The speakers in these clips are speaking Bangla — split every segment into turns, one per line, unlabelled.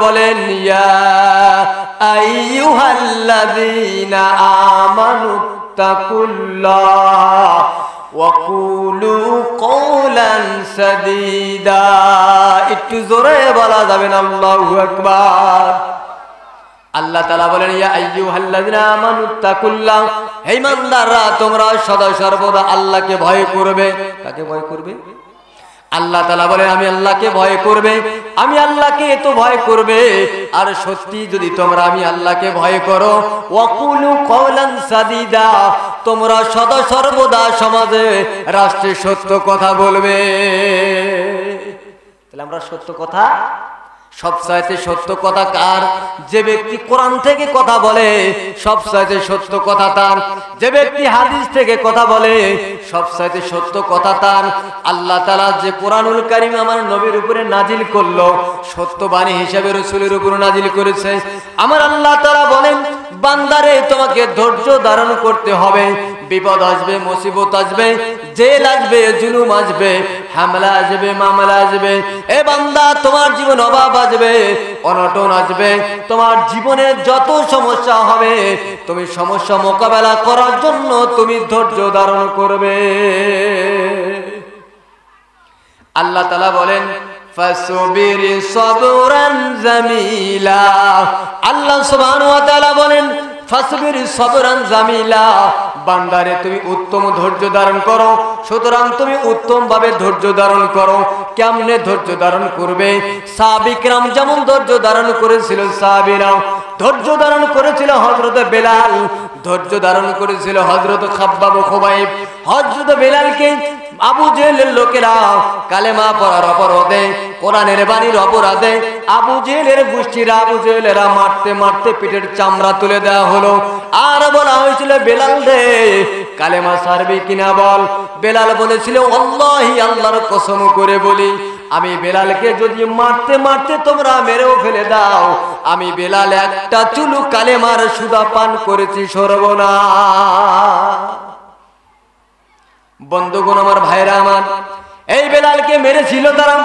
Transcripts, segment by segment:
বলেন ইয়া আইয়ুহাল্লাযীনা আমানুত্তাকুল্লাহ ওয়া কুলু কওলান সাদীদা। একটু জোরে বলা যাবে না আল্লাহু আকবার। আল্লাহ তাআলা বলেন ইয়া আইয়ুহাল্লাযীনা আমানুত্তাকুল্লাহ, হে ইমানদাররা তোমরা সদা সর্বদা আল্লাহকে ভয় করবে। কাকে ভয় করবে? আল্লাহ তাআলা বলেন আমি আল্লাহকে ভয় করবে, আমি আল্লাহকে তো ভয় করবে। আর সত্যি যদি তোমরা আমি আল্লাহকে ভয় করো, ওয়াকুলু কওলান সাদীদা, তোমরা সদা সর্বদা সমাজে রাষ্ট্রে সত্য কথা বলবে। তাহলে আমরা সত্য কথা, সবচাইতে সত্য কথা কার? যে ব্যক্তি কোরআন থেকে কথা বলে সবচাইতে সত্য কথা তার। যে ব্যক্তি হাদিস থেকে কথা বলে সবচাইতে সত্য কথা তার। আল্লাহ তাআলা যে কোরআনুল কারীম আমার নবীর উপরে নাজিল করলো, সত্য বাণী হিসেবে রাসূলের উপরে নাজিল করেছে। আমার আল্লাহ তাআলা বলেন বান্দারে তোমাকে ধৈর্য ধারণ করতে হবে। বিপদ আসবে, মুসিবত আসবে, জেল আসবে, জুলুম আসবে, হামলা আসবে, মামলা আসবে। এ বান্দা তোমার জীবন অভাব আসবে, অনটন আসবে, তোমার জীবনে যত সমস্যা হবে তুমি সমস্যা মোকাবেলা করার জন্য তুমি ধৈর্য ধারণ করবে। আল্লাহ তাআলা বলেন ফাসবির সাবরান জামিলা। আল্লাহ সুবহানাহু ওয়া তাআলা বলেন ফাসবির সাবরান জামিলা, বান্দারে তুমি উত্তম ধৈর্য ধারণ করো। সুতরাং তুমি উত্তম ভাবে ধৈর্য ধারণ করো। কেমনে ধৈর্য ধারণ করবে? সাহাবীকরাম যেমন ধৈর্য ধারণ করেছিল, সাহাবীরাও ধৈর্য ধারণ করেছিল। হযরত বেলাল ধৈর্য ধারণ করেছিল, হযরত খাব্বাব ও খুবাইব। হযরত বেলালকে আবু জেহেলের লোকেরা কালেমা পড়ার অপরাধে, কোরআনের বাণীর অপরাধে আবু জেহেলের গোষ্ঠীরা, আবু জেহেলেরা মারতে মারতে পিঠের চামড়া তুলে দেওয়া হলো। আর বলা হয়েছিল বেলাল রে কালেমা ছাড়বি কিনা বল। বেলাল বলেছিল আল্লাহি, আল্লাহর কসম করে বলি আমি বেলালকে যদি মারতে মারতে তোমরা মেরেও ফেলে দাও, আমি বেলাল একটা চুলু কালেমার সুদা পান করেছি, সর্বনাশ। বন্ধুগণ আমার, ভাইরা আমার, এই বেলালকে মেরেছিল তারা।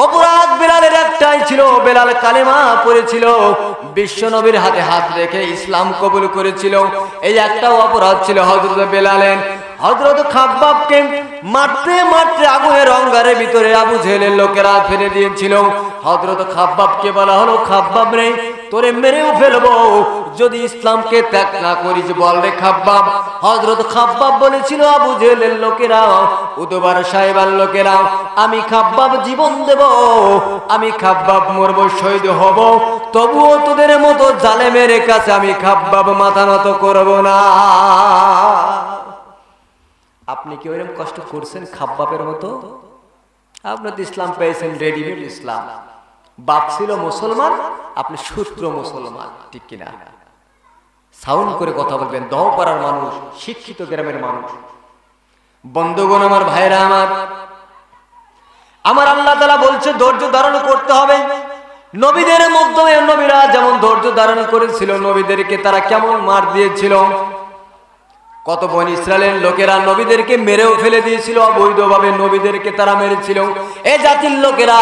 অপরাধ বেলালের একটাই ছিল, বেলাল কালেমা পড়েছিল, বিশ্ব নবীর হাতে হাত রেখে ইসলাম কবুল করেছিল। এই একটা অপরাধ ছিল হযরত বেলালের। হযরত খাব্বাবকে মারতে মারতে আগুনের অঙ্গারের ভিতরে আবু জেহেলের লোকেরা ফেলে দিয়েছিল। হযরত খাব্বাবকে বলা হলো খাব্বাব রে তোরে মেরেও ফেলবো যদি ইসলামকে ত্যাগ না করিস, বল রে খাব্বাব। হযরত খাব্বাব বলেছিল আবু জেহেলের লোকেরা, উতবার সাহেবার লোকেরা, আমি খাব্বাব জীবন দেব, আমি খাব্বাব মরব, শহীদ হব, তবুও তোদের মতো জালেমের কাছে আমি খাব্বাব মাথা নত করব না। আপনি কি ওইরকম কষ্ট করছেন খাব্বাবের মতো? আপনি তো ইসলাম পেয়েছেন রেডিমেড ইসলাম। বাপ ছিল মুসলমান, আপনি সূত্র মুসলমান, ঠিক কিনা? সাউন্ড করে কথা বলবেন, দহপাড়ার মানুষ, শিক্ষিত গ্রামের মানুষ। বন্ধুগণ আমার, ভাইরা আমার, আমার আল্লাহ তাআলা বলছে ধৈর্য ধারণ করতে হবে। নবীদের মাধ্যমে নবীরা যেমন ধৈর্য ধারণ করেছিল, নবীদেরকে তারা কেমন মার দিয়েছিল। কত বনি ইসরায়েলের লোকেরা নবীদেরকে মেরেও ফেলে দিয়েছিল, অবৈধভাবে নবীদেরকে তারা মেরেছিল। এই জাতির লোকেরা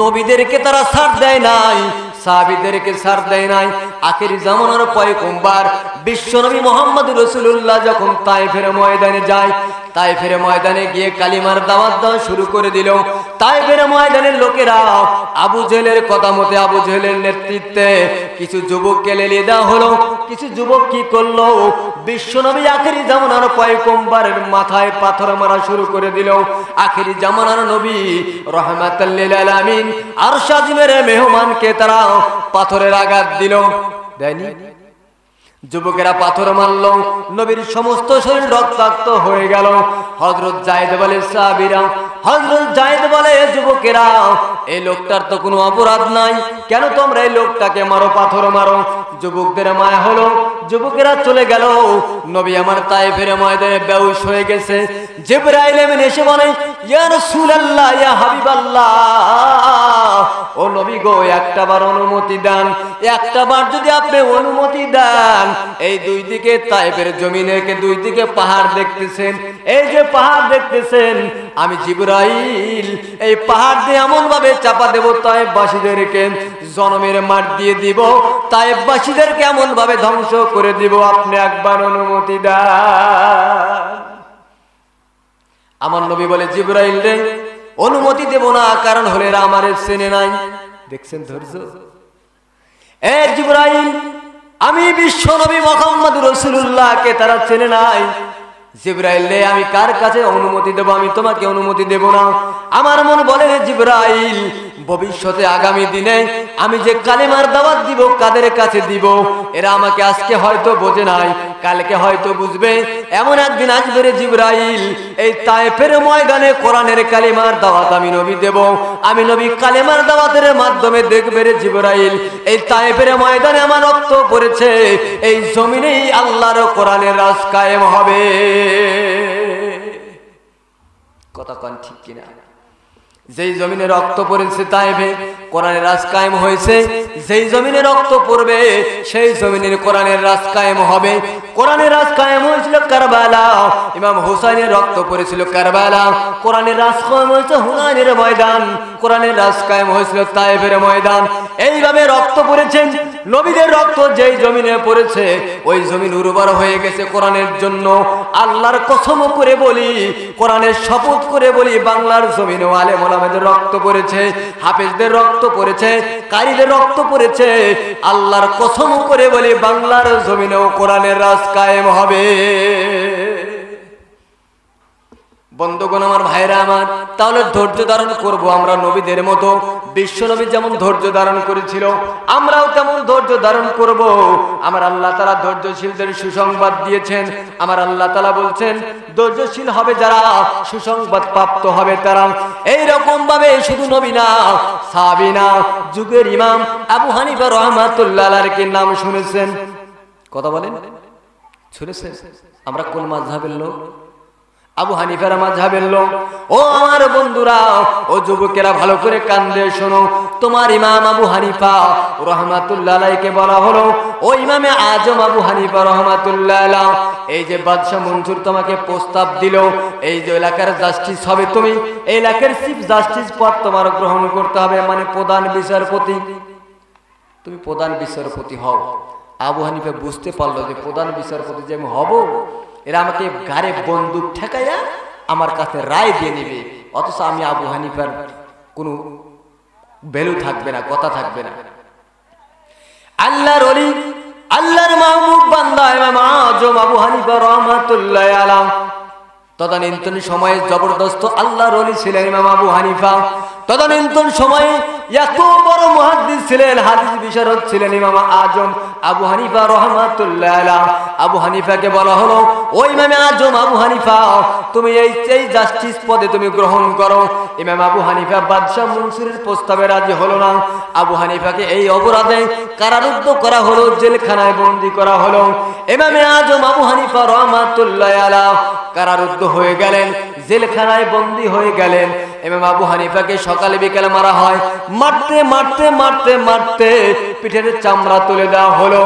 নবীদেরকে তারা ছাড় দেয় নাই, সাহাবীদেরকে ছাড় দেয় নাই। আখেরি জামানার পয়গম্বর বিশ্বনবী মুহাম্মদ রাসূলুল্লাহ যখন তায়েফের ময়দানে যায়, তায়েফের ময়দানে গিয়ে কালিমার দাওয়াত দেওয়া শুরু করে দিল। তায়েফের ময়দানের লোকেরা আবু জেহেলের কথা মতে, আবু জেহেলের নেতৃত্বে কিছু যুবককে লেলিয়ে দেওয়া হলো। কিছু যুবক কি করলো? বিশ্বনবী আখেরি জামানার পয়গম্বরের মাথায় পাথর মারা শুরু করে দিল। আখেরি জামানার নবী রাহমাতাল লিল আলামিন আরশ আজিমের মেহমানকে তারা পাথরের আঘাত দিল, দেয়নি? যুবকেরা পাথর মারল, নবীর সমস্ত শরীর রক্তাক্ত হয়ে গেল। হযরত যায়েদ বলে সাহাবীরা, হযরত যায়েদ বলে যুবকেরা, এই লোকটার তো কোনো অপরাধ নাই, কেন তোমরা এই লোকটাকে মারো, পাথর মারো? যুবকদের মায়া হলো, যুবকেরা চলে গেল। নবী আমার তায়েফের ময়দানে বেহুশ হয়ে গেছে। জিবরাইল আমিন এসে বলে ইয়া রাসূলুল্লাহ, ইয়া হাবিবাল্লাহ, ও নবী গো একটাবার অনুমতি দেন, একটাবার যদি আপনি অনুমতি দেন। এই দুই দিকে তায়েফের জমিনে দুই দিকে পাহাড় দেখতেছেন, এই যে পাহাড় দেখতেছেন, আমি জিবরাইল এই পাহাড় দিয়ে এমন ভাবে চাপা দেব তায়েফবাসীদেরকে, জনমের মার দিয়ে দিব, তায়েফবাসীদের কেমন ভাবে ধ্বংস করে দিব, আপনি একবার অনুমতি দেন। আমার নবী বলে, জিবরাইল রে অনুমতি দেব না, কারণ হলে এরা আমারে চেনে নাই। দেখছেন ধৈর্য? এ জিবরাইল, আমি বিশ্ব নবী মুহাম্মদ রাসূলুল্লাহকে তারা চেনে নাই। জিবরাইল রে আমি কার কাছে অনুমতি দেব? আমি তোমাকে অনুমতি দেব না। আমার মন বলে, জিবরাইল ভবিষ্যতে আগামী দিনে আমি যে কালেমার দাওয়াত দিব, কাদের কাছে দিব? এরা আমাকে আজকে হয়তো বোঝে নাই, কালকে হয়তো বুঝবে। এমন একদিন আসবে রে জিবরাইল, এই তায়েফের ময়দানে কোরআনের কালেমার দাওয়াত আমি নবী দেব। আমি নবী কালেমার দাওয়াতের মাধ্যমে দেখবে রে জিবরাইল, এই তায়েফের ময়দানে আমার রক্ত পড়েছে, এই জমিনেই আল্লাহর কোরআনের রাজ কায়েম হবে। কথা কোন ঠিক কিনা? যেই জমিনে রক্ত পড়েছে তায়েফে কোরআনের রাজ কায়েম হয়েছে, যেই জমিনে রক্ত পড়বে সেই জমিনের কোরআনের রাজ কায়েম হবে। কোরআনের রাজ কায়েম হয়েছিল কারবালা, ইমাম হুসাইনের রক্ত পড়েছিল কারবালা। কোরআনের রাজ কায়েম হয়েছে হুনাইনের ময়দান, কোরআনের রাজ কায়েম হয়েছিল তায়েফের ময়দান। এইভাবে রক্ত পড়েছেন, নবীদের রক্ত যেই জমিনে পড়েছে ওই জমিন উর্বর হয়ে গেছে কোরআনের জন্য। আল্লাহর কসম করে বলি, কোরআনের শপথ করে বলি, বাংলার জমিনে আলেম ওলামাদের রক্ত পড়েছে, হাফেজদের রক্ত পড়েছে, কারীদের রক্ত পড়েছে। আল্লাহর কসম করে বলি, বাংলার জমিনেও কোরআনের রাজ কায়েম হবে। বন্ধুগণ আমার, ভাইরা আমার, তাহলে ধৈর্য ধারণ করব আমরা নবীদের মতো। বিশ্ব নবী যেমন ধৈর্য ধারণ করেছিল, আমরাও তেমন ধৈর্য ধারণ করব। আমার আল্লাহ তাআলা ধৈর্যশীলদের সুসংবাদ দিয়েছেন। আমার আল্লাহ তাআলা বলছেন, ধৈর্যশীল হবে যারা, সুসংবাদ প্রাপ্ত হবে তারা। এইরকম ভাবে শুধু নবী না, সাহাবী না, যুগের ইমাম আবু হানিফা রাহমাতুল্লাহ আলাইহির নাম শুনেছেন? কথা বলেন, শুনেছেন? আমরা কোন মাযহাবের লোক? আবু হানিফার মাযহাবের লোক। ও আমার বন্ধুরা, ও যুবকেরা, ভালো করে কান দিয়ে শোনো। তোমার ইমাম আবু হানিফা রাহমাতুল্লাহ আলাইহিকে বলা হলো, ও ইমামে আজম আবু হানিফা রাহমাতুল্লাহ আলাইহি, এই যে বাদশা মনসুর তোমাকে প্রস্তাব দিল, এই যে এলাকার জাস্টিস হবে তুমি, এই এলাকার চিফ জাস্টিস পদ তোমার গ্রহণ করতে হবে, মানে প্রধান বিচারপতি। তুমি প্রধান বিচারপতি হও। আবু হানিফা বুঝতে পারলো যে প্রধান বিচারপতি যে আমি হব, এরা আমাকে ঘাড়ে বন্দুক ঠেকাইয়া আমার কাছে রায় দিয়ে নেবে, অথচ আমি আবু হানিফার কোনো ভ্যালু থাকবে না, কথা থাকবে না। আল্লাহর ওলি, আল্লাহর মাহবুব বান্দা ইমাম আজম আবু হানিফা রাহমাতুল্লাহ আলাইহি, তদানীন্তন সময়ে জবরদস্ত আল্লাহর ওলি ছিলেন ইমাম আবু হানিফা। তদানীন্তন সময়ে এত বড় মুহাদ্দিস ছিলেন, হাদিস বিশারদ ছিলেন ইমাম আজম আবু হানিফা রাহমাতুল্লাহ আলাইহি। আবু হানিফাকে বলা হলো, ওই ইমাম আজম আবু হানিফা, তুমি এই জাস্টিস পদে তুমি গ্রহণ করো। ইমাম আবু হানিফা বাদশা মনসুরের প্রস্তাবে রাজি হলো না। আবু হানিফাকে এই অপরাধে কারারুদ্ধ করা হলো, জেলখানায় বন্দী করা হলো। ইমাম আজম আবু হানিফা রাহমাতুল্লাহ আলাইহি কারারুদ্ধ হয়ে গেলেন, জেলখানায় বন্দী হয়ে গেলেন। ইমাম আবু হানিফাকে সকালে বিকালে মারা হয়। মারতে মারতে মারতে মারতে পিঠের চামড়া তুলে দেওয়া হলো,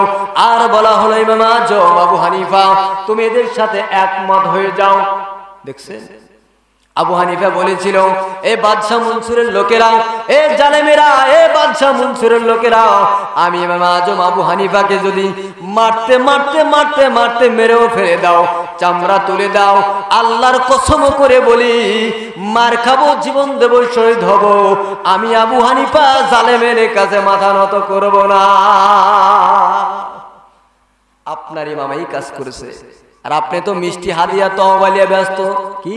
আর বলা হলো, ইমাম আজম আবু হানিফা, তুমি এদের সাথে একমত হয়ে যাও। দেখছেন, আবু হানিফা বলেছিল, এ বাদশা মনসুরের লোকেরা, এ জালেমেরা, এ বাদশা মনসুরের লোকেরা, আমি ইমাম আজম আবু হানিফাকে যদি মারতে মারতে মারতে মারতে মেরেও ফেলে দাও, চামড়া তুলে দাও, আল্লাহর কসম করে বলি, মার খাবো, জীবন দেব, শহীদ হব, আমি আবু হানিফা জালেমের কাছে মাথা নত করব না। আপনার ইমাম এই কাজ করেছে, আর আপনি তো মিষ্টি হাদিয়া তওবালিয়া ব্যস্ত। কি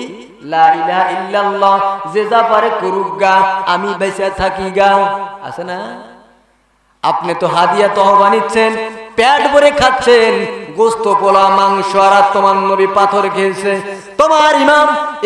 লা ইলাহা ইল্লাল্লাহ, যে যা পারে করুক গা, আমি বেঁচে থাকি গা, আছে না? আপনি তো হাদিয়া তওবা নিচ্ছেন, পেট ভরে খাচ্ছেন, গোস্ত, পোলা, মাংস, আর তোমার নবী পাথর খেয়েছে। তোমার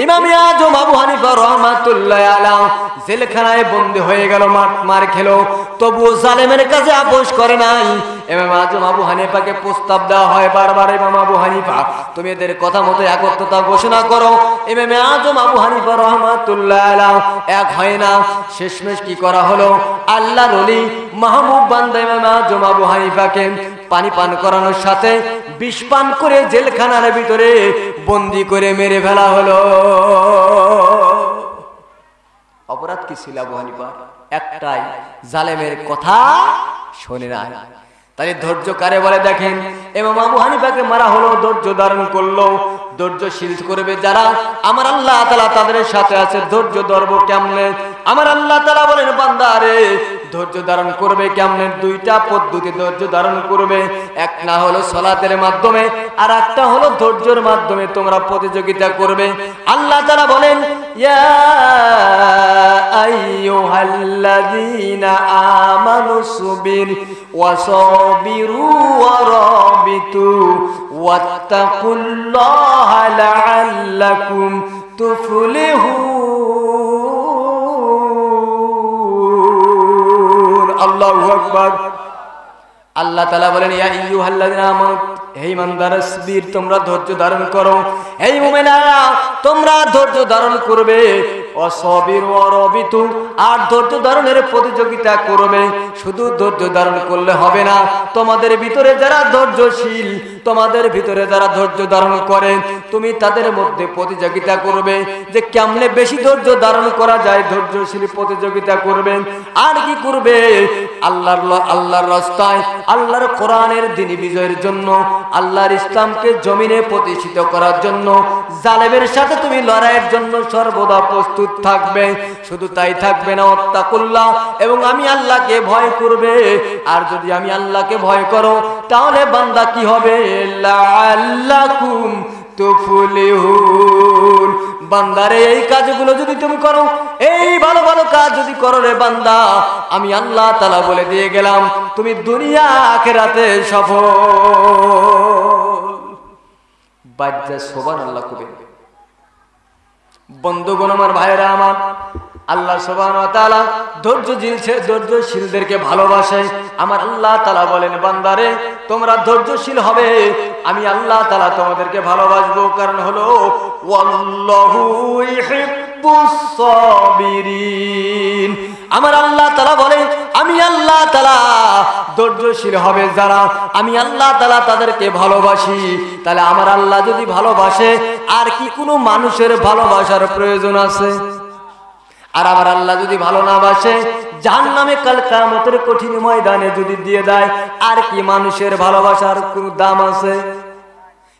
ইমাম আজম আবু হানিফা রাহমাতুল্লাহ আলাইহি জেলখানায় বন্দী হয়ে গেল, মার খেলো, তবুও জালেমের কাছে আপোষ করে নাই। ইমাম আজম আবু হানিফাকে প্রস্তাব দেওয়া হয় বারবার, ইমাম আবু হানিফা, তুমি এদের কথা মতো একত্রতা ঘোষণা করো। ইমাম আজম আবু হানিফা রাহমাতুল্লাহ আলাইহি এক হয় না। শেষমেশ কি করা হলো, আল্লাহর ওলি মাহবুব বান্দা ইমাম আজম আবু হানিফাকে পানি পান করানোর সাথে বিষ পান করে জেলখানার ভিতরে বন্দী করে মেরে ফেলা হলো। অপরাধ কি ছিল আবু হানিফা? একটাই, জালেমের কথা শোনে না। তাই ধৈর্য কারে বলে দেখেন, ইমাম আবু হানিফাকে মারা হলো, ধৈর্য ধারণ করলো। ধৈর্যশীল করবে যারা, আমার আল্লাহ তাআলা তাদের সাথে আছে। ধৈর্য ধরবো কেমনে? আমার আল্লাহ তাআলা বলেন, বান্দা রে ধৈর্য ধারণ করবে কেমনে? দুইটা পদ্ধতি ধৈর্য ধারণ করবে। এক না হলো সালাতের মাধ্যমে, আর একটা হলো ধৈর্যের মাধ্যমে তোমরা প্রতিযোগিতা করবে। আল্লাহ তাআলা বলেন, ইয়া আইয়ুহাল্লাযীনা আমানু সুবির ওয়াসাবিরু ওয়ারাবিতু ওয়াত্তাকুল্লাহা লাআল্লাকুম তুফলিহুন। আল্লাহু আকবার। আল্লাহ তাআলা বলেন, ইয়া আইয়ুহাল্লাযীনা আমানু, হে ইমানদার, সাবির, তোমরা ধৈর্য ধারণ করো। হে মুমিনেরা, তোমরা ধৈর্য ধারণ করবে। অসাবির ওয়ারাবিতু, আর ধৈর্য ধারণের প্রতিযোগিতা করবে। শুধু ধৈর্য ধারণ করলে হবে না, তোমাদের ভিতরে যারা ধৈর্যশীল, তোমাদের ভিতরে যারা ধৈর্য ধারণ করে, তুমি তাদের মধ্যে প্রতিযোগিতা করবে যে কেমনে বেশি ধৈর্য ধারণ করা যায়। ধৈর্যশীল প্রতিযোগিতা করবে। আর কি করবে? আল্লাহর রাস্তায়, আল্লাহর কোরআনের দ্বীনি বিজয়ের জন্য, আল্লাহর ইসলামকে জমিনে প্রতিষ্ঠিত করার জন্য, জালেমের সাথে তুমি লড়াইয়ের জন্য সর্বদা প্রস্তুত থাকবে। শুধু তাই থাকবে না, ওয়াত্তাকুল্লাহ, এবং আমি আল্লাহকে ভয় করবে। আর যদি আমি আল্লাহকে ভয় করো, তাহলে বান্দা কি হবে? লাআল্লাকুম তুফলিহুন। বান্দারে, এই কাজগুলো যদি তুমি করো, এই ভালো ভালো কাজ যদি করো রে বান্দা, আমি আল্লাহ তাআলা বলে দিয়ে গেলাম, তুমি দুনিয়া আখিরাতে সফল। বাজ্জা সুবহানাল্লাহ কবে। বন্ধুগণ আমার, ভাইরা আমার, আল্লাহ সুবহানাহু ওয়া তাআলা ধৈর্যশীলদেরকে ভালোবাসে। আমার আল্লাহ তাআলা বলেন, বান্দারে তোমরা ধৈর্যশীল হবে, আমি আল্লাহ তাআলা তোমাদেরকে ভালোবাসবো। কারণ হলো ওয়াল্লাহু ইউহিব্বুস সাবিরিন। আমার আল্লাহ তাআলা বলে, আমি আল্লাহ তাআলা ধৈর্যশীল হবে যারা, আমি আল্লাহ তাআলা তাদেরকে ভালোবাসি। তাহলে আমার আল্লাহ যদি ভালোবাসে, আর কি কোনো মানুষের ভালোবাসার প্রয়োজন আছে? আর আমার আল্লাহ যদি ভালো না বাসে, জাহান্নামে কাল কিয়ামতের কঠিন ময়দানে যদি দিয়ে দেয়, আর কি মানুষের ভালোবাসার কোনো দাম আছে?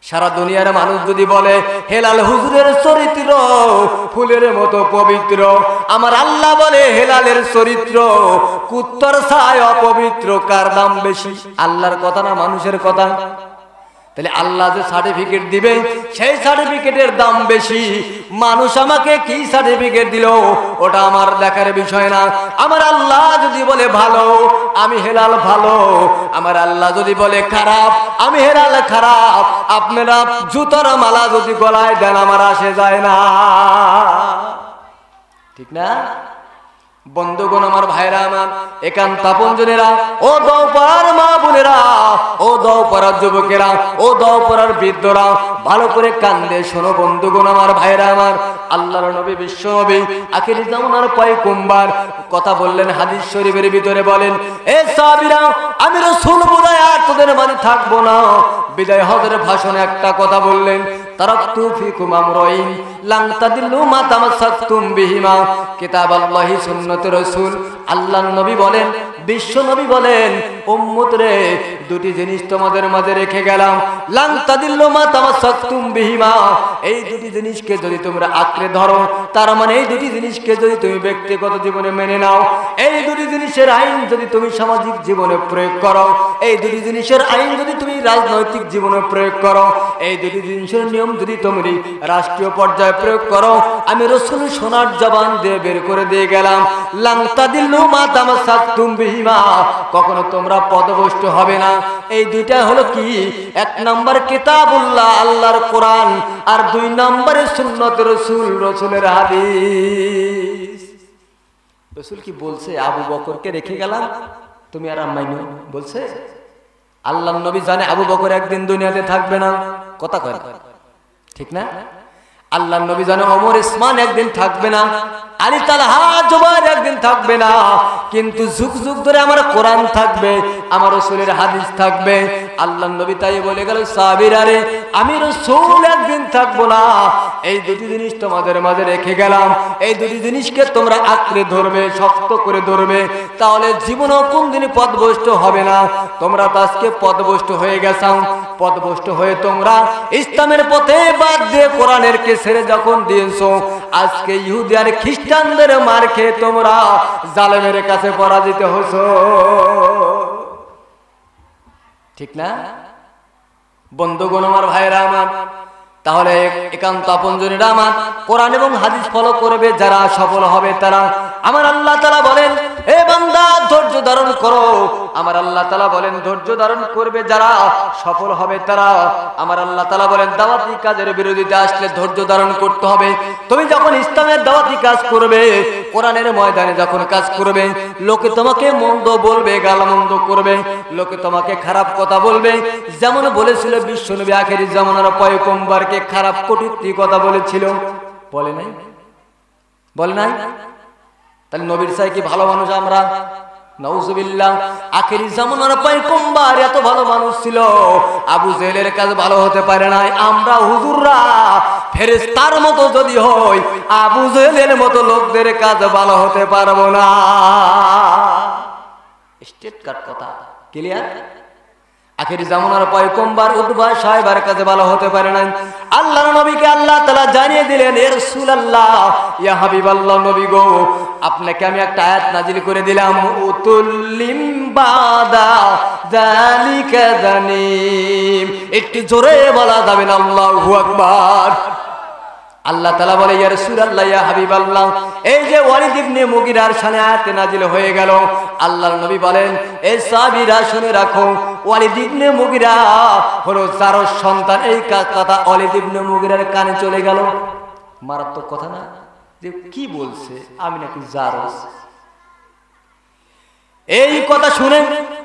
সারা দুনিয়ার মানুষ যদি বলে হেলাল হুজুরের চরিত্র ফুলের মতো পবিত্র, আমার আল্লাহ বলে হেলালের চরিত্র কুত্তর ছায় অপবিত্র, কার দাম বেশি? আল্লাহর কথা না মানুষের কথা? তাহলে আল্লাহ যে সার্টিফিকেট দিবে, সেই সার্টিফিকেটের দাম বেশি। মানুষ আমাকে কি সার্টিফিকেট দিল, ওটা আমার দেখার বিষয় না। আমার আল্লাহ যদি বলে ভালো, আমি হেলাল ভালো। আমার আল্লাহ যদি বলে খারাপ, আমি হেলাল খারাপ। আপনারা জুতার মালা যদি গলায় দেন, আমার আসে যায় না, ঠিক না? বন্ধুগণ আমার, ভাইরা আমার, একান্ত আপনজনেরা, ও দাওপাড়ার মা বোনেরা, ও দাওপাড়ার যুবকেরা, ও দাওপাড়ার বৃদ্ধরা, ভালো করে কান দিয়ে শোনো বন্ধুগণ আমার, ভাইরা আমার। আল্লাহর নবী, বিশ্ব নবী, আখিরি জামানার পয়গম্বর কথা বললেন, হাদিস শরীফের ভিতরে বলেন, এ সাহাবীরা, আমি রাসূল বিদায় আর তোদের মাঝে থাকবো না। বিদায় হজের ভাষণে একটা কথা বললেন, তারাকতু ফিকুম আমরাইন লান তাদিল্লু মা তামাসসাকতুম বিহিমা, কিতাবাল্লাহি সুন্নাতুর রাসূল। আল্লাহর নবী বলেন, বিশ্ব নবী বলেন, উম্মত রে, দুটি জিনিস তোমাদের মাঝে রেখে গেলাম, লান তাদিল্লু মা তামাসসাকতুম বিহিমা। এই দুটি জিনিসকে যদি তোমরা আঁকড়ে ধরো, তার মানে এই দুটি জিনিসকে যদি তুমি ব্যক্তিগত জীবনে মেনে নাও, এই দুটি জিনিসের আইন যদি তুমি সামাজিক জীবনে প্রয়োগ করো, এই দুটি জিনিসের আইন যদি তুমি রাজনৈতিক জীবনে প্রয়োগ করো, এই দুটি জিনিসের নিয়ম যদি তুমি রাষ্ট্রীয় পর্যায়ে প্রয়োগ করো, আমি রাসূল সোনার জবান দিয়ে বের করে দিয়ে গেলাম, লান তাদিল্লু মা তামাসসাকতুম বিহিমা, কখনো তোমরা পদভ্রষ্ট হবে না। এই দুইটা হলো কি? এক নম্বর কিতাবুল্লাহ, আল্লাহর কোরআন, আর দুই নম্বরে সুন্নাত রাসূল, রাসূলের হাদিস। রাসূল কি বলছে? আবু বকরকে রেখে গেলাম, তুমি আর মাইনো বলছে? আল্লাহর নবী জানে আবু বকর একদিন দুনিয়াতে থাকবে না, কথা কয়, ঠিক না? আল্লাহর নবী জানে ওমর উসমান একদিন থাকবে না, আলী তালহা জুবাইর একদিন থাকবে না, কিন্তু যুগ যুগ ধরে আমার কোরআন থাকবে, আমার রাসূলের হাদিস থাকবে। আল্লাহর নবী তাই বলে গেল, সাহাবীরা রে আমি রাসূল একদিন থাকবো না, এই দুটি জিনিস তোমাদের মাঝে রেখে গেলাম, এই দুটি জিনিসকে তোমরা আঁকড়ে ধরবে, শক্ত করে ধরবে, তাহলে জীবনও কোনদিন পথভ্রষ্ট হবে না। তোমরা তো আজকে পথভ্রষ্ট হয়ে গেছো, পথভ্রষ্ট হয়ে তোমরা ইসলামের পথে বাদ দিয়ে কোরআনের কে ছেড়ে যখন দিয়েছো, আজকে ইহুদি আর খ্রিস্টানদের মার খেয়ে তোমরা জালেমের কাছে পরাজিত হয়েছো। ঠিক না বন্ধুগণ, আমার ভাইরা আমার? তাহলে একান্ত আপনজনেরা আমার, কোরআন এবং হাদিস ফলো করবে যারা সফল হবে তারা। আমার আল্লাহ তাআলা বলেন, এ বান্দা ধৈর্য ধারণ করো। আমার আল্লাহ তাআলা বলেন, ধৈর্য ধারণ করবে যারা সফল হবে তারা। আমার আল্লাহ তাআলা বলেন, দাওয়াতি কাজের বিরোধিতা আসলে ধৈর্য ধারণ করতে হবে। তুমি যখন ইসলামের দাওয়াতি কাজ করবে, কোরআনের ময়দানে যখন কাজ করবে, লোকে তোমাকে মন্দ বলবে, গালমন্দ করবে, লোকে তোমাকে খারাপ কথা বলবে। যেমন বলেছিল বিশ্বনবী আখেরি জামানার পয়গম্বরকে খারাপ কটূক্তি কথা বলেছিল, বলে নাই? বলে নাই? তাহলে নবীর চাই কি ভালো মানুষ আমরা? নাউজুবিল্লাহ। আখেরি জামানার পয়গম্বর এত ভালো মানুষ ছিল, আবু জেহেলের কাজ ভালো হতে পারে নাই। আমরা হুজুররা ফেরেশতার মতো যদি হই, আবু জেহেলের মতো লোকদের কাজ ভালো হতে পারবো না। স্ট্রেট কাট কথা, ক্লিয়ার? আখেরি জামানার পয়গম্বর উতবা সাহেবের কাছে ভালো হতে পারে না। আল্লাহর নবীকে আল্লাহ তাআলা জানিয়ে দিলেন, ইয়া রাসূলুল্লাহ, ইয়া হাবিবাল্লাহ, নবী গো, আপনাকে আমি একটা আয়াত নাজিল করে দিলাম, উতুল্লিম বাদা যালিকা জানিম। একটু জোরে বলা যাবে না আল্লাহু আকবার? আল্লাহ তাআলা বলে, ইয়া রাসূলুল্লাহ, ইয়া হাবিবাল্লাহ, এই যে ওয়ালিদ ইবনে মুগিরার শানে আয়াত নাজিল হয়ে গেল। আল্লাহর নবী বলেন, এই সাহাবীরা শুনে রাখো, ওয়ালিদ ইবনে মুগিরা হলো জারজ সন্তান। এই কথা ওয়ালিদ ইবনে মুগিরার কানে চলে গেল। মারাত্মক কথা না? যে কি বলছে, আমি নাকি জারজ? এই কথা শুনে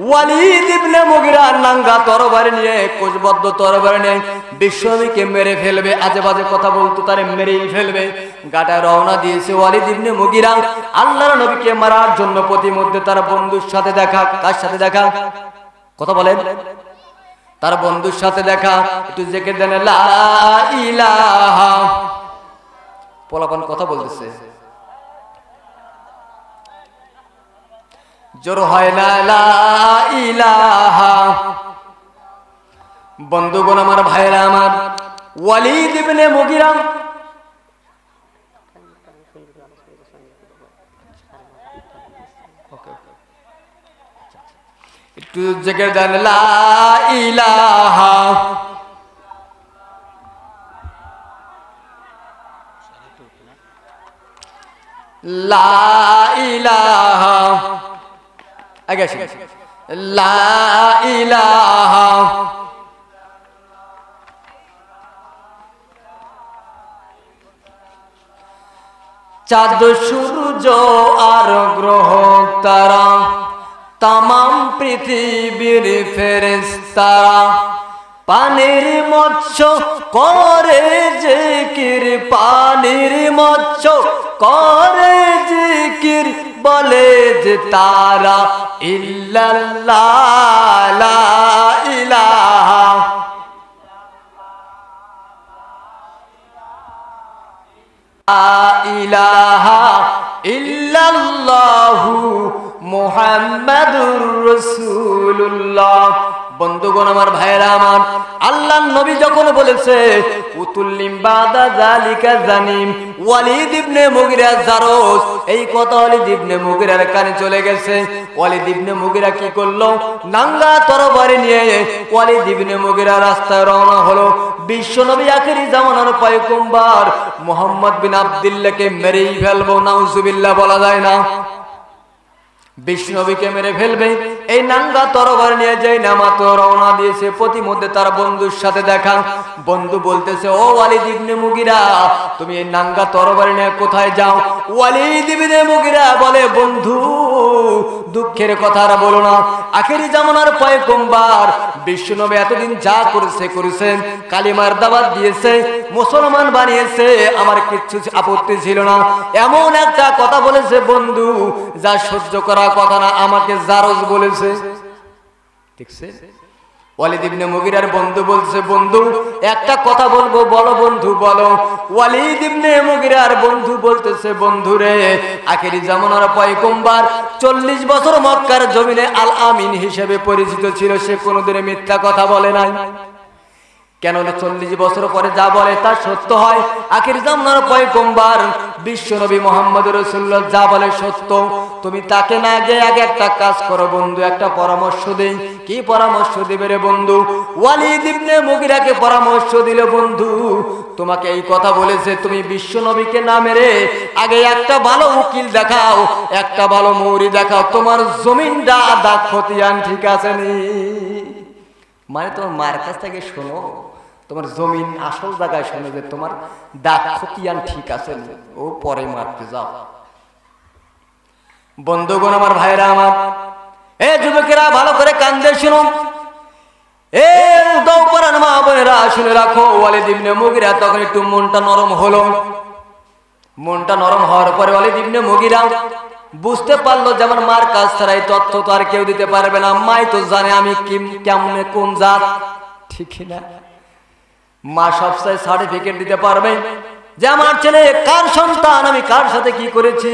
ওয়ালিদ ইবনে মুগিরা নাঙ্গা তরবারি নিয়ে, কোষবদ্ধ তরবারি নিয়ে বিশ্বনবীকে মেরে ফেলবে। আজে বাজে কথা বলতো, তারে মেরেই ফেলবে। গাটা রওনা দিয়েছে ওয়ালিদ ইবনে মুগিরা আল্লাহর নবীকে মারার জন্য। প্রতিমধ্যে তার বন্ধুর সাথে দেখা। কার সাথে দেখা? কথা বলেন। তার বন্ধুর সাথে দেখা। একটু জিকির দেন, লা ইলাহা। পোলাপান কথা বলতেছে, জোর হয় না, লা ইলাহা। বন্ধুগণ আমার, ভাইরা আমার, ওয়ালিদ ইবনে মুগিরা একটু জিকির দেন, লা ইলাহা। লা ইলাহা। আগে আসি, লা ইলাহা। চাঁদ সূর্য আর গ্রহ তারা, তামাম পৃথিবীর ফেরেশতারা, পানির মৎস্য করে জিকির, পানির মৎস্য করে জিকির, বলে যে তারা ইল্লাল্লাহ, লা ইলাহা। লা ইলাহা ইল্লাল্লাহু মুহাম্মাদুর রাসূলুল্লাহ। বন্ধুগণ আমার, ভাইরা আমার, আল্লাহর নবী যখন বলেছে উতুল্লিম বাদা যালিকা জানিম, ওয়ালিদ ইবনে মুগিরা জারজ, এই কথা ওয়ালিদ ইবনে মুগিরার কানে চলে গেছে। ওয়ালিদ ইবনে মুগিরা কি করলো? নাঙ্গা তরবারি নিয়ে ওয়ালিদ ইবনে মুগিরা রাস্তায় রওনা হলো। বিশ্বনবী আখেরি জামানার পয়গম্বর মুহাম্মদ বিন আব্দুল্লাহকে মেরেই ফেলবো। নাউজুবিল্লাহ বলা যায় না? বিষ্ণবীকে মেরে ফেলবে। এই নাঙ্গা তরবারি নিয়ে যাই নামাতো রওনা দিয়েছে। প্রতিমধ্যে তার বন্ধুর সাথে দেখা। বন্ধু বলতেছে, ও ওয়ালিদ ইবনে মুগিরা, তুমি এই নাঙ্গা তরবারি নিয়ে কোথায় যাও? ওয়ালিদ ইবনে মুগিরা বলে, বন্ধু দুঃখের কথা আর বলো না, আখেরি জামানার পয়গম্বর বিশ্বনবী এতদিন যা করেছেন, কালিমার দাওয়াত দিয়েছে, মুসলমান বানিয়েছে, আমার কিচ্ছু আপত্তি ছিল না। এমন একটা কথা বলেছে বন্ধু, যা সহ্য করা কথা না, আমাকে জারজ বলেছে। দেখছেন? ওয়ালিদ ইবনে মুগিরার বন্ধু বলছে, বন্ধু একটা কথা বলবো, বলো বন্ধু বলো। ওয়ালিদ ইবনে মুগিরার বন্ধু বলতেছে, বন্ধু রে, আখেরি জামানার পয়গম্বর 40 বছর মক্কার জমিনে আল আমিন হিসেবে পরিচিত ছিল, সে কোনোদিন মিথ্যা কথা বলে নাই। কেন? 40 বছর পরে যা বলে তা সত্য হয়। আখেরি জামানার পয়গম্বর বিশ্বনবী মুহাম্মদ রাসূলুল্লাহ যা বলে সত্য। তুমি তাকে না গিয়ে আগে একটা কাজ করো বন্ধু, একটা পরামর্শ দেই। কি পরামর্শ দিবে রে বন্ধু? ওয়ালিদ ইবনে মুগিরাকে পরামর্শ দিল, বন্ধু তোমাকে এই কথা বলেছে, তুমি বিশ্বনবীকে না মেরে আগে একটা ভালো উকিল দেখাও, একটা ভালো মৌরি দেখাও, তোমার জমিনটা দাগ খতিয়ান ঠিক আছে নি? মানে তোমার মায়ের কাছ থেকে শোনো, তোমার জমিন আসল জায়গায় শোনো যে তোমার দাগ খতিয়ান ঠিক আছে, ও পরে মারতে যাও। বন্ধুগণ আমার, ভাইরা আমার, এ যুবকেরা ভালো করে কান দিয়ে শুনো, এ দাও পরান মা বোনেরা শুনে রাখো। ওয়ালিদ ইবনে মুগিরা তখন একটু মনটা নরম হলো। মনটা নরম হওয়ার পরে ওয়ালিদ ইবনে মুগিরা বুঝতে পারলো যে আমার মার কাছ ছাড়া এই তথ্য তো আর কেউ দিতে পারবে না। মাই তো জানে আমি কেমনে কোন জাত, ঠিক না? মা সবসময় সার্টিফিকেট দিতে পারবে যে আমার ছেলে কার সন্তান, আমি কার সাথে কি করেছি।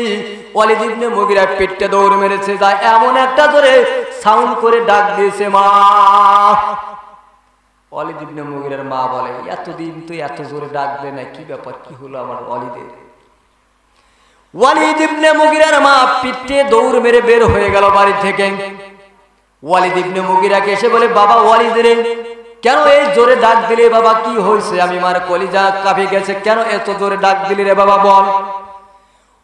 ওয়ালিদ ইবনে মুগিরা পেটে দৌড় মেরেছে, যা এমন একটা জোরে সাউন্ড করে ডাক দিয়েছে, মা। ওয়ালিদ ইবনে মুগিরার মা বলে, এতদিন তুই এত জোরে ডাক দে না, কি ব্যাপার, কি হলো আমার ওয়ালিদের? ওয়ালিদ ইবনে মুগিরার মা পিটে দৌড় মেরে বের হয়ে গেল বাড়ি থেকে। ওয়ালিদ ইবনে মুগিরাকে এসে বলে, বাবা ওয়ালিদ রে, কেন এই জোরে ডাক দিলে বাবা? কি হয়েছে? আমি মার কলিজা কাঁপে গেছে, কেন এত জোরে ডাক দিলি রে বাবা, বল।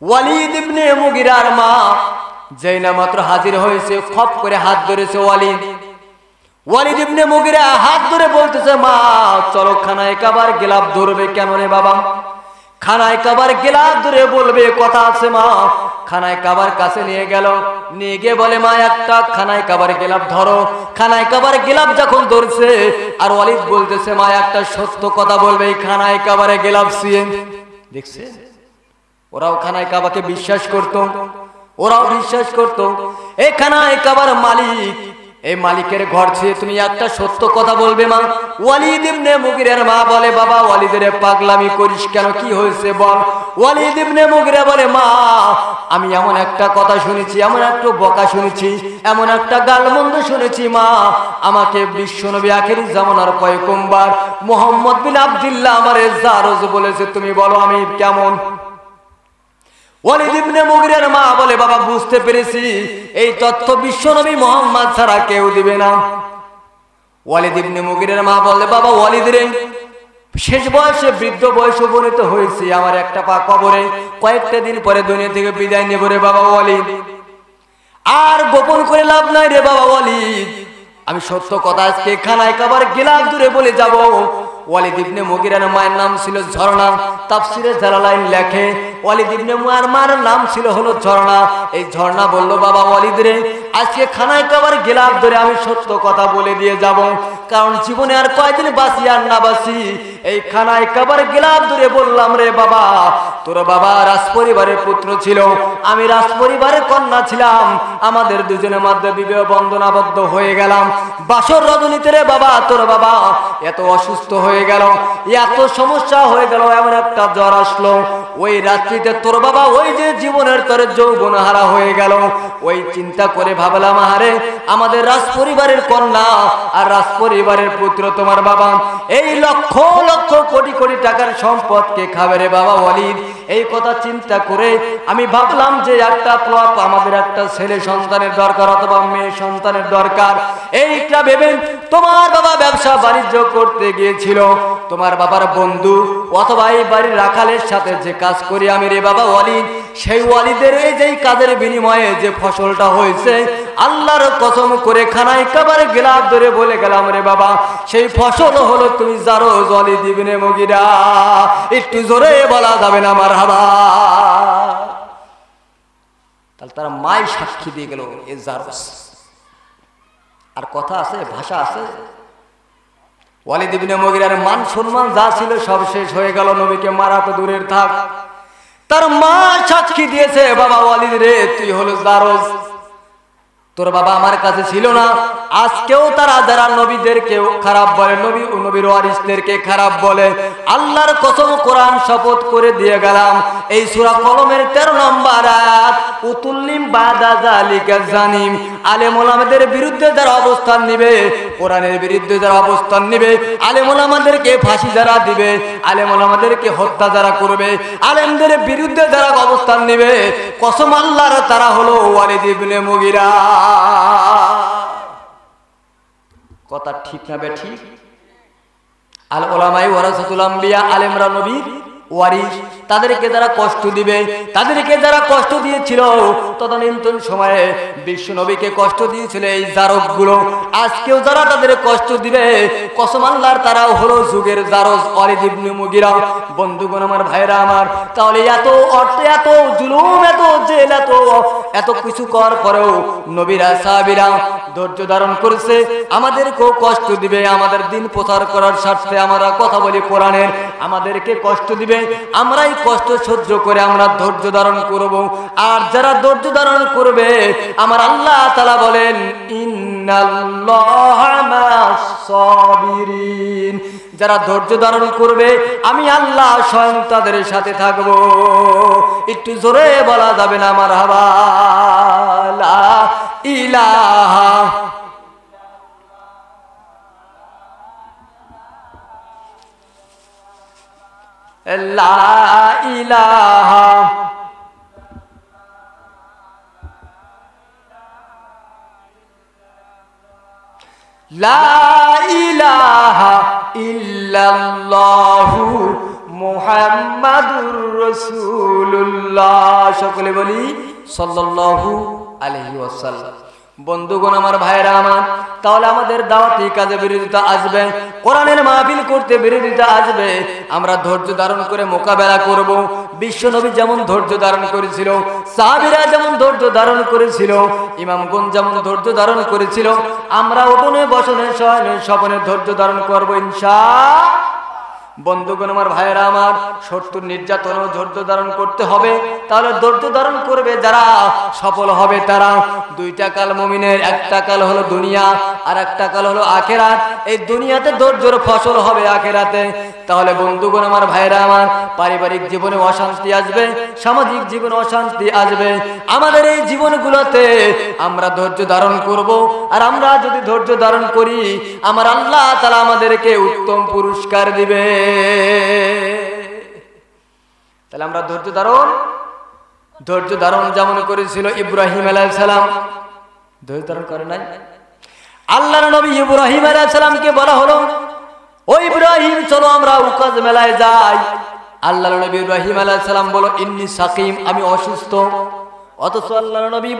ওয়ালিদ ইবনে মুগিরার মা যেই না মাত্র হাজির হয়েছে, খপ করে হাত ধরেছে ওয়ালিদ। ওয়ালিদ ইবনে মুগিরা হাত ধরে বলতেছে, মা চলো খানায় কাবার গেলাপ ধরবে। কেন রে বাবা? খানায় কাবার গেলাপ ধরে বলবে, কথা আছে মা। খানায় কাবার কাছে নিয়ে গেল, নিয়ে গিয়ে বলে, মা একটা খানায় কাবার গেলাপ ধরো। খানায় কাবার গেলাপ যখন ধরছে, আর ওয়ালিদ বলতেছে, মা একটা সত্য কথা বলবে, এই খানায় কাবারে গেলাপ সিয়ে। দেখছে, ওরাও খানায় কাবাকে বিশ্বাস করত, ওরাও বিশ্বাস করত। এই খানায় কাবার মালিক, এই মালিকের ঘর ছেড়ে তুমি একটা সত্য কথা বলবে মা। ওয়ালিদ ইবনে মুগিরার মা বলে, বাবা ওয়ালিদের পাগলামি করিস কেন, কি হয়েছে বল। ওয়ালিদ ইবনে মুগিরা বলে, মা আমি এমন একটা কথা শুনেছি, এমন একটা বকা শুনেছি, এমন একটা গালমন্দ শুনেছি মা। আমাকে বিশ্বনবী আখেরি জামানার পয়গম্বর মুহাম্মদ বিন আব্দুল্লাহ আমারে জারজ বলেছে, তুমি বলো আমি কেমন? ওয়ালিদ ইবনে মুগিরার মা বলে, বাবা বুঝতে পেরেছি, এই তথ্য বিশ্বনবী মুহাম্মদ ছাড়া কেউ দিবে না। ওয়ালিদ ইবনে মুগিরার মা বলে, বাবা ওয়ালিদ রে, শেষ বয়সে বৃদ্ধ বয়সে উপনীত হয়েছি, আমার একটা পা কবরে, কয়েকটা দিন পরে দুনিয়া থেকে বিদায় নেব রে বাবা ওয়ালিদ। আর গোপন করে লাভ নাই রে বাবা ওয়ালিদ, আমি সত্য কথা আজকে খানায় কাবার গেলাপ দূরে বলে যাব। ওয়ালিদ ইবনে মুগিরার মায়ের নাম ছিল ঝর্ণা। তাফসিরে জালালাইন লেখে, ওয়ালিদ ইবনে মুগিরার মার নাম ছিল হলো ঝর্ণা। এই ঝর্ণা বলল, বাবা ওয়ালিদ রে, আজকে খানায় কাবার গেলাপ ধরে আমি সত্য কথা বলে দিয়ে যাব, কারণ জীবনে আর কয়দিন বাঁচি আর না বাঁচি, এই খানায় কাবার গেলাপ ধরে বললাম রে বাবা, তোর বাবা রাজ পরিবারের পুত্র ছিল, আমি রাজ পরিবারের কন্যা ছিলাম, আমাদের দুজনের মধ্যে বিবাহ বন্ধন আবদ্ধ হয়ে গেলাম। বাসর রজনীতে রে বাবা তোর বাবা এত অসুস্থ হয়ে গেল, এত সমস্যা হয়ে গেল, এমন একটা জ্বর আসলো, ওই রাত্রিতে তোর বাবা ওই যে জীবনের তরে যৌবন হারা হয়ে গেল। ওই চিন্তা করে ভাবলাম, আহারে আমাদের রাজ পরিবারের কন্যা আর রাজ পরিবারের পুত্র তোমার বাবা, এই লক্ষ লক্ষ কোটি কোটি টাকার সম্পদ কে খাবে রে বাবা ওয়ালিদ। এই কথা চিন্তা করে আমি ভাবলাম যে একটা প্লট, আমাদের একটা ছেলে সন্তানের দরকার অথবা মেয়ে সন্তানের দরকার। এইটা ভেবে তোমার বাবা ব্যবসা বাণিজ্য করতে গিয়েছিল, তোমার বাবার বন্ধু অথবা এই বাড়ির রাখালের সাথে যে কাজ করি আমি রে বাবা ওয়ালিদ, সেই ওয়ালিদের এই যে কাজের বিনিময়ে যে ফসলটা হয়েছে, আল্লাহর কসম করে খানায় কাবার গেলাপ ধরে বলে গেলাম রে বাবা, সেই ফসল হলো তুমি জারজ ওয়ালিদ ইবনে মুগিরা। একটু জোরে বলা যাবে না মারহাবা? তাহলে তারা মাই সাক্ষী দিয়ে গেল এ জারজ। আর কথা আছে, ভাষা আছে। ওয়ালিদ ইবনে মুগিরার মান সম্মান যা ছিল সব শেষ হয়ে গেল, নবীকে মারা তো দূরের থাক, তার মা সাক্ষী দিয়েছে, বাবা ওয়ালিদ রে তুই হলো জারজ, তোর বাবা আমার কাছে ছিল না। আজকেও তারা যারা নবীদেরকেও খারাপ বলে, নবী ও নবীর ওয়ারিসদেরকে খারাপ বলে, আল্লাহর কসম কোরআন শপথ করে দিয়ে গেলাম, এই সূরা কলমের 13 নম্বর আয়াত, উতুল্লিম বাদা যালিকা জানিম, আলেম ওলামাদের বিরুদ্ধে যারা অবস্থান নেবে, কোরআনের বিরুদ্ধে যারা অবস্থান নেবে, আলেম ওলামাদেরকে ফাঁসি যারা দিবে, আলেম ওলামাদেরকে হত্যা যারা করবে, আলেমদের বিরুদ্ধে যারা অবস্থান নেবে, কসম আল্লাহর, তারা হলো ওয়ালিদ ইবনে মুগিরা। কথা ঠিক না বেঠিক? আল উলামায়ে ওয়ারাসাতুল আম্বিয়া, আলেমরা নবীর ওয়ারিস। তাদেরকে যারা কষ্ট দিবে, তাদেরকে যারা কষ্ট দিয়েছিল তদানীন্তন সময়ে বিশ্ব নবীকে কষ্ট দিয়েছিল এই জারকগুলো, আজকেও যারা তাদের কষ্ট দিবে, কসম আল্লাহর, তারাও হলো যুগের জারজ ওয়ালিদ ইবনে মুগিরা। বন্ধুগণ আমার, ভাইরা আমার, তাহলে এত অর্থ, এত জুলুম, এত জেল, এত কিছু করার পরেও নবীরা সাহাবীরা ধৈর্য ধারণ করেছে। আমাদেরকেও কষ্ট দিবে, আমাদের দিন প্রচার করার স্বার্থে আমরা কথা বলি কোরআনের, আমাদেরকে কষ্ট দিবে, আমরাই কষ্ট সহ্য করে আমরা ধৈর্য ধারণ করব। আর যারা ধৈর্য ধারণ করবে, আমার আল্লাহ তাআলা বলেন, ইন্নাল্লাহা মা'আস সাবিরিন, যারা ধৈর্য ধারণ করবে আমি আল্লাহ স্বয়ং তাদের সাথে থাকব। একটু জোরে বলা যাবে না মারহাবা? লা ইলাহা লা ইলাহা লা ইলাহা ইল্লাল্লাহু মুহাম্মাদুর রাসূলুল্লাহ। সকলে বলি সাল্লাল্লাহু আলাইহি ওয়াসাল্লাম। বন্ধুগণ আমার, ভাইরা আমার, তাহলে আমাদের দাওয়াতি কাজে বিরোধিতা আসবে, কোরআনের মাহফিল করতে বিরোধিতা আসবে, আমরা ধৈর্য ধারণ করে মোকাবেলা করব। বিশ্ব নবী যেমন ধৈর্য ধারণ করেছিল, সাহাবীরা যেমন ধৈর্য ধারণ করেছিল, ইমামগণ যেমন ধৈর্য ধারণ করেছিল, আমরা উঠোনে বসনে শয়নে স্বপনে ধৈর্য ধারণ করব ইনশাআল্লাহ। বন্ধুগণ আমার, ভাইয়েরা আমার, শত্রুর নির্যাতনও ধৈর্য ধারণ করতে হবে। তাহলে ধৈর্য ধারণ করবে যারা, সফল হবে তারা। দুইটা কাল মুমিনের, একটা কাল হলো দুনিয়া আর একটা কাল হলো আখিরাত। এই দুনিয়াতে ধৈর্যের ফসল হবে আখিরাতে। তাহলে বন্ধুগণ আমার, ভাইয়েরা আমার, পারিবারিক জীবনে অশান্তি আসবে, সামাজিক জীবনে অশান্তি আসবে, আমাদের এই জীবনগুলোতে আমরা ধৈর্য ধারণ করব। আর আমরা যদি ধৈর্য ধারণ করি, আমার আল্লাহ তাআলা আমাদেরকে উত্তম পুরস্কার দিবে। তাহলে আমরা ধৈর্য ধারণ যেমন করেছিল ইব্রাহিম আলাইহিস সালাম, ধৈর্য ধারণ করে নাই? আল্লাহর নবী ইব্রাহিম আলাইহিস সালামকে বলা হলো, ও ইব্রাহিম, চলো আমরা উকাজ মেলায় যাই। আল্লাহর নবী ইব্রাহিম আলাইহিস সালাম বলো, ইন্নী সাকিম, আমি অসুস্থ। অথচ আল্লাহর নবী